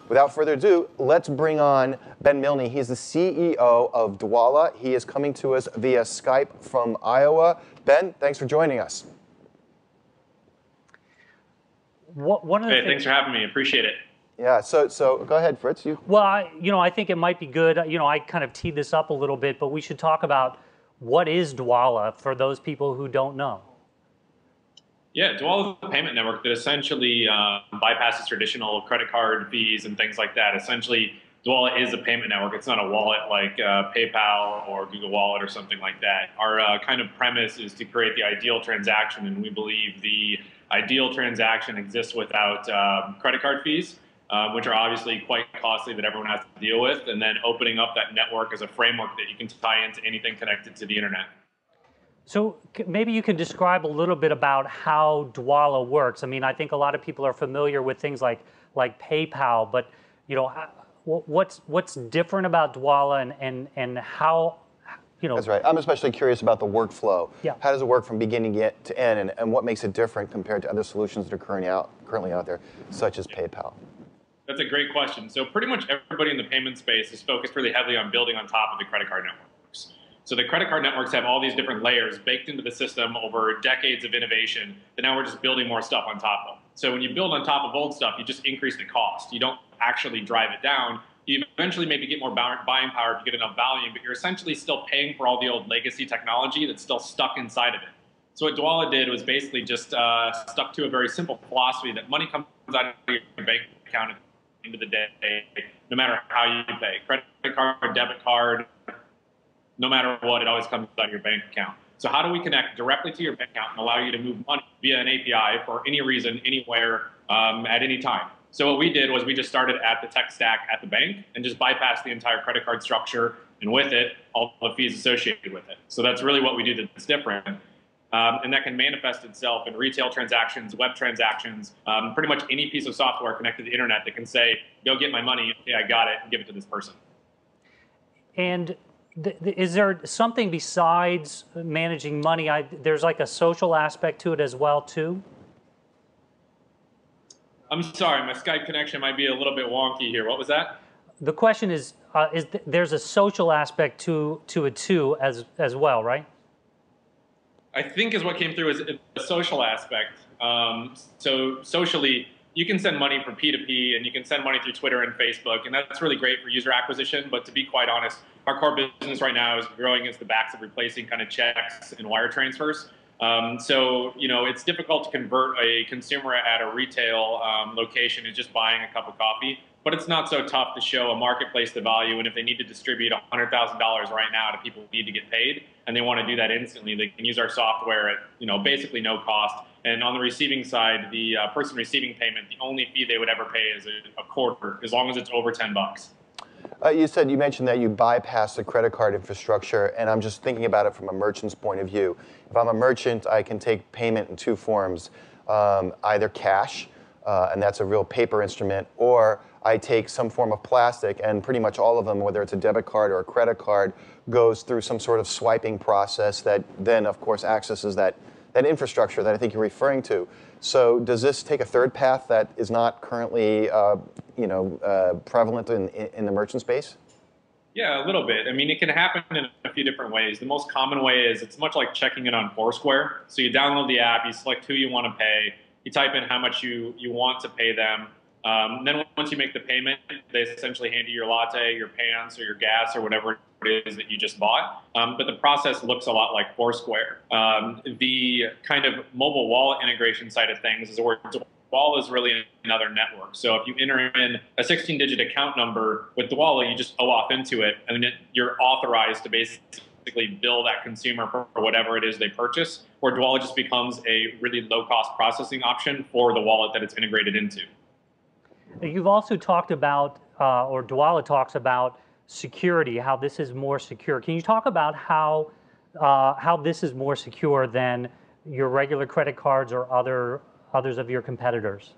Without further ado, let's bring on Ben Milne. He's the CEO of Dwolla. He is coming to us via Skype from Iowa. Ben, thanks for joining us. Thanks for having me. Appreciate it. Yeah, so go ahead, Fritz. Well, I think it might be good. I kind of teed this up a little bit, but we should talk about what is Dwolla for those people who don't know. Yeah, Dwolla is a payment network that essentially bypasses traditional credit card fees and things like that. Essentially, Dwolla is a payment network. It's not a wallet like PayPal or Google Wallet or something like that. Our kind of premise is to create the ideal transaction, and we believe the ideal transaction exists without credit card fees, which are obviously quite costly that everyone has to deal with, and then opening up that network as a framework that you can tie into anything connected to the internet. So maybe you can describe a little bit about how Dwolla works. I mean, I think a lot of people are familiar with things like PayPal, but what's different about Dwolla and how, That's right. I'm especially curious about the workflow. Yeah. How does it work from beginning to end, and what makes it different compared to other solutions that are currently out there, such as PayPal? That's a great question. So pretty much everybody in the payment space is focused really heavily on building on top of the credit card networks. So the credit card networks have all these different layers baked into the system over decades of innovation that now we're just building more stuff on top of. So when you build on top of old stuff, you just increase the cost. You don't actually drive it down. You eventually maybe get more buying power if you get enough volume, but you're essentially still paying for all the old legacy technology that's still stuck inside of it. So what Dwolla did was basically just stuck to a very simple philosophy that money comes out of your bank account at the end of the day, no matter how you pay. Credit card, debit card, no matter what, it always comes out of your bank account. So how do we connect directly to your bank account and allow you to move money via an API for any reason, anywhere, at any time? So what we did was we just started at the tech stack at the bank and just bypassed the entire credit card structure, and with it, all the fees associated with it. So that's really what we do that's different. And that can manifest itself in retail transactions, web transactions, pretty much any piece of software connected to the internet that can say, go get my money, okay, I got it, and give it to this person. And is there something besides managing money? There's like a social aspect to it as well, too? I'm sorry, my Skype connection might be a little bit wonky here. What was that? The question is there's a social aspect to it, too, as well, right? I think is what came through is the social aspect. So socially, you can send money from P2P, and you can send money through Twitter and Facebook, and that's really great for user acquisition. But to be quite honest, our core business right now is growing against the backs of replacing kind of checks and wire transfers. So, it's difficult to convert a consumer at a retail location into just buying a cup of coffee. But it's not so tough to show a marketplace the value, and if they need to distribute $100,000 right now to people who need to get paid, and they want to do that instantly, they can use our software at basically no cost. And on the receiving side, the person receiving payment, the only fee they would ever pay is a quarter, as long as it's over $10. You mentioned that you bypass the credit card infrastructure, and I'm just thinking about it from a merchant's point of view. If I'm a merchant, I can take payment in two forms, either cash, and that's a real paper instrument, or I take some form of plastic, and pretty much all of them, whether it's a debit card or a credit card, goes through some sort of swiping process that then, of course, accesses that infrastructure that I think you're referring to. So does this take a third path that is not currently prevalent in the merchant space? Yeah, a little bit. I mean, it can happen in a few different ways. The most common way is it's much like checking in on Foursquare. So you download the app, you select who you want to pay, you type in how much you want to pay them. Then once you make the payment, they essentially hand you your latte, your pants, or your gas, or whatever it is that you just bought. But the process looks a lot like Foursquare. The kind of mobile wallet integration side of things is where Dwolla is really another network. So if you enter in a 16-digit account number with Dwolla, you just go off into it, and then you're authorized to basically bill that consumer for whatever it is they purchase, where Dwolla just becomes a really low-cost processing option for the wallet that it's integrated into. You've also talked about, or Dwolla talks about, security, how this is more secure. Can you talk about how this is more secure than your regular credit cards or others of your competitors?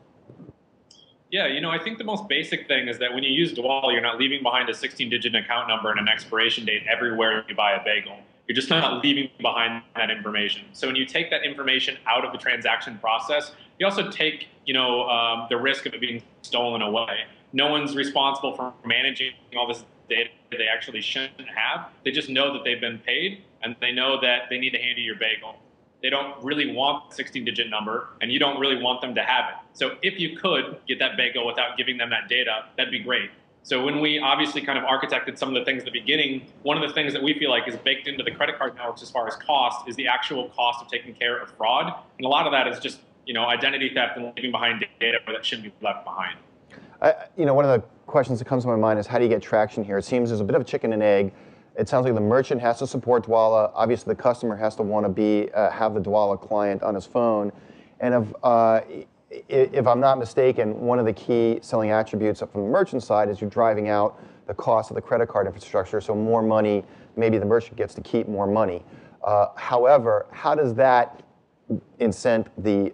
Yeah, I think the most basic thing is that when you use Dwolla, you're not leaving behind a 16-digit account number and an expiration date everywhere you buy a bagel. You're just not leaving behind that information. So when you take that information out of the transaction process, you also take, the risk of it being stolen away. no one's responsible for managing all this data they actually shouldn't have. They just know that they've been paid, and they know that they need to hand you your bagel. They don't really want the 16-digit number, and you don't really want them to have it. So if you could get that bagel without giving them that data, that'd be great. So when we obviously kind of architected some of the things at the beginning, one of the things that we feel like is baked into the credit card networks as far as cost is the actual cost of taking care of fraud. And a lot of that is just, identity theft and leaving behind data that shouldn't be left behind. One of the questions that comes to my mind is how do you get traction here? It seems there's a bit of a chicken and egg. It sounds like the merchant has to support Dwolla. Obviously, the customer has to want to have the Dwolla client on his phone. And if I'm not mistaken, one of the key selling attributes from the merchant side is you're driving out the cost of the credit card infrastructure, so more money, maybe the merchant gets to keep more money. However, how does that incent the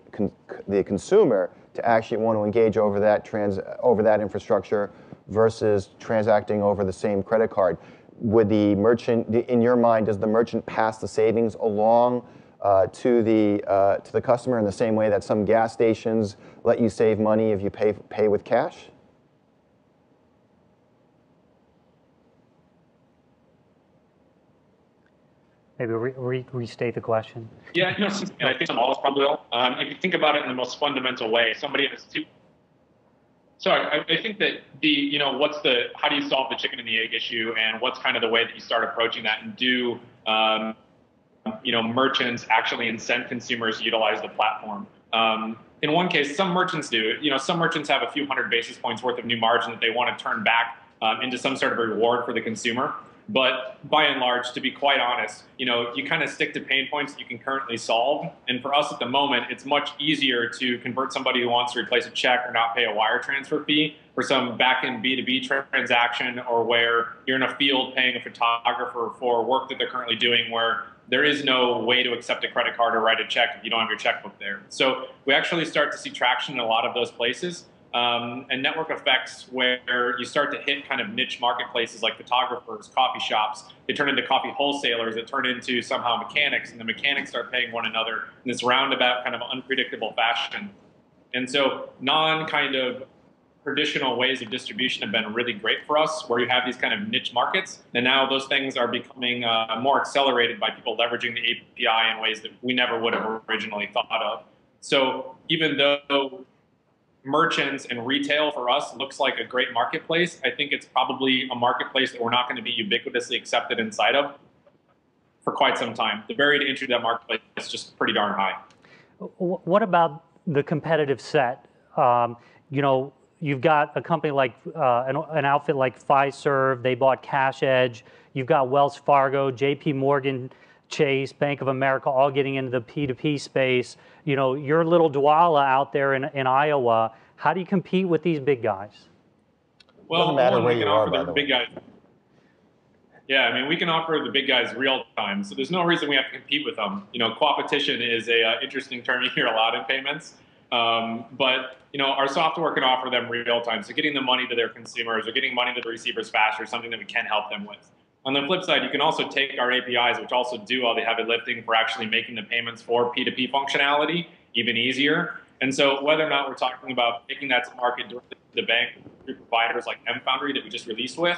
consumer to actually want to engage over that infrastructure versus transacting over the same credit card? Would the merchant, in your mind, does the merchant pass the savings along to the customer in the same way that some gas stations let you save money if you pay with cash? Maybe restate the question. Yeah, I think some all probably will. If you think about it in the most fundamental way, somebody has two. Sorry, I think that how do you solve the chicken and the egg issue, and what's kind of the way that you start approaching that, and do merchants actually incent consumers to utilize the platform? In one case, some merchants do. Some merchants have a few hundred basis points worth of new margin that they want to turn back into some sort of a reward for the consumer. But by and large, to be quite honest, you kind of stick to pain points that you can currently solve. And for us at the moment, it's much easier to convert somebody who wants to replace a check or not pay a wire transfer fee for some back-end B2B transaction, or where you're in a field paying a photographer for work that they're currently doing where there is no way to accept a credit card or write a check if you don't have your checkbook there. So we actually start to see traction in a lot of those places. And network effects where you start to hit kind of niche marketplaces like photographers, coffee shops. They turn into coffee wholesalers. They turn into somehow mechanics, and the mechanics start paying one another in this roundabout kind of unpredictable fashion. And so kind of traditional ways of distribution have been really great for us, where you have these kind of niche markets. And now those things are becoming more accelerated by people leveraging the API in ways that we never would have originally thought of. So even though merchants and retail for us looks like a great marketplace, I think it's probably a marketplace that we're not going to be ubiquitously accepted inside of for quite some time. The barrier to entry to that marketplace is just pretty darn high. What about the competitive set? You've got a company like an outfit like Fiserv. They bought Cash Edge. You've got Wells Fargo, JP Morgan Chase, Bank of America, all getting into the P2P space. Your little Dwolla out there in Iowa. How do you compete with these big guys? Well, doesn't matter where you are, by the way. Yeah, we can offer the big guys real time, so there's no reason we have to compete with them. Co-opetition is a interesting term you hear a lot in payments, but our software can offer them real time. So getting the money to their consumers or getting money to the receivers faster is something that we can help them with. On the flip side, you can also take our APIs, which also do all the heavy lifting for actually making the payments for P2P functionality even easier. And so whether or not we're talking about taking that to market directly to the bank through providers like mFoundry that we just released with,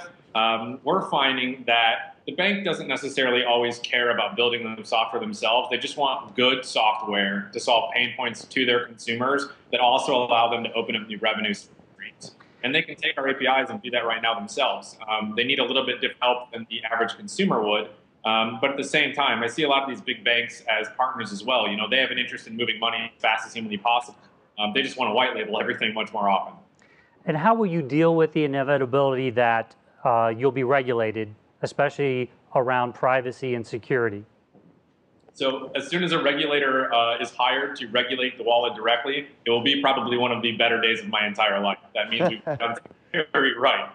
we're finding that the bank doesn't necessarily always care about building the software themselves. They just want good software to solve pain points to their consumers that also allow them to open up new revenue streams. And they can take our APIs and do that right now themselves. They need a little bit different help than the average consumer would. But at the same time, I see a lot of these big banks as partners as well. They have an interest in moving money as fast as humanly possible. They just want to white label everything much more often. And how will you deal with the inevitability that you'll be regulated, especially around privacy and security? So as soon as a regulator is hired to regulate Dwolla directly, it will be probably one of the better days of my entire life. That means we've done very right.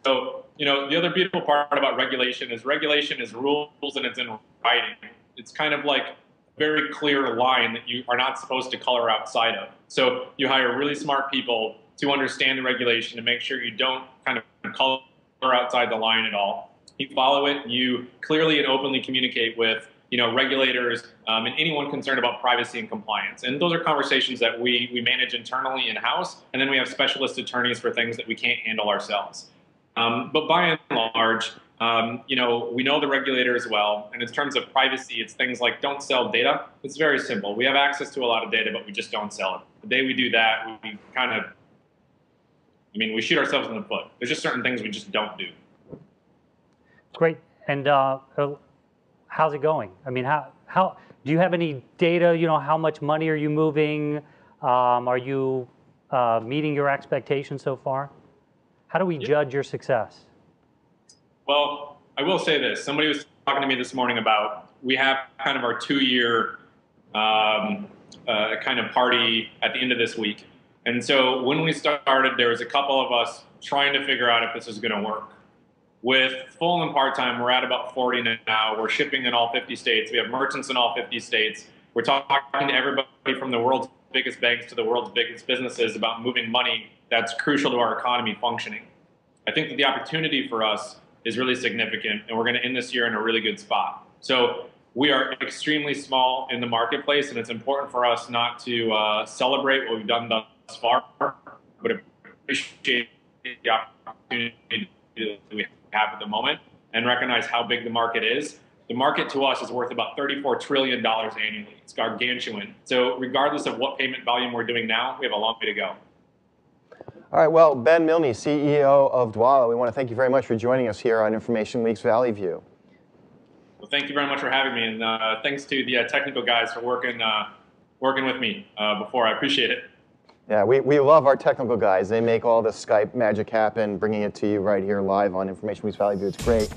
So, the other beautiful part about regulation is rules and it's in writing. It's kind of like a very clear line that you are not supposed to color outside of. So you hire really smart people to understand the regulation and make sure you don't kind of color outside the line at all. You follow it, you clearly and openly communicate with regulators, and anyone concerned about privacy and compliance. And those are conversations that we manage internally in-house, and then we have specialist attorneys for things that we can't handle ourselves. But by and large, we know the regulators well, and in terms of privacy, it's things like don't sell data. It's very simple. We have access to a lot of data, but we just don't sell it. The day we do that, we shoot ourselves in the foot. There's just certain things we just don't do. Great. And how's it going? I mean, how do you have any data? How much money are you moving? Are you meeting your expectations so far? How do we judge your success? Well, I will say this. Somebody was talking to me this morning about we have kind of our 2-year kind of party at the end of this week. And so when we started, there was a couple of us trying to figure out if this was going to work. With full and part-time, we're at about 40 now. We're shipping in all 50 states. We have merchants in all 50 states. We're talking to everybody from the world's biggest banks to the world's biggest businesses about moving money that's crucial to our economy functioning. I think that the opportunity for us is really significant, and we're going to end this year in a really good spot. So we are extremely small in the marketplace, and it's important for us not to celebrate what we've done thus far, but appreciate the opportunity that we have at the moment and recognize how big the market is. The market to us is worth about $34 trillion annually. It's gargantuan. So regardless of what payment volume we're doing now, we have a long way to go. All right, well, Ben Milne, CEO of Dwolla, we want to thank you very much for joining us here on Information Week's Valley View. Well, thank you very much for having me, and thanks to the technical guys for working with me before. I appreciate it. Yeah, we love our technical guys. They make all the Skype magic happen, bringing it to you right here live on Information Week's Valley View. It's great.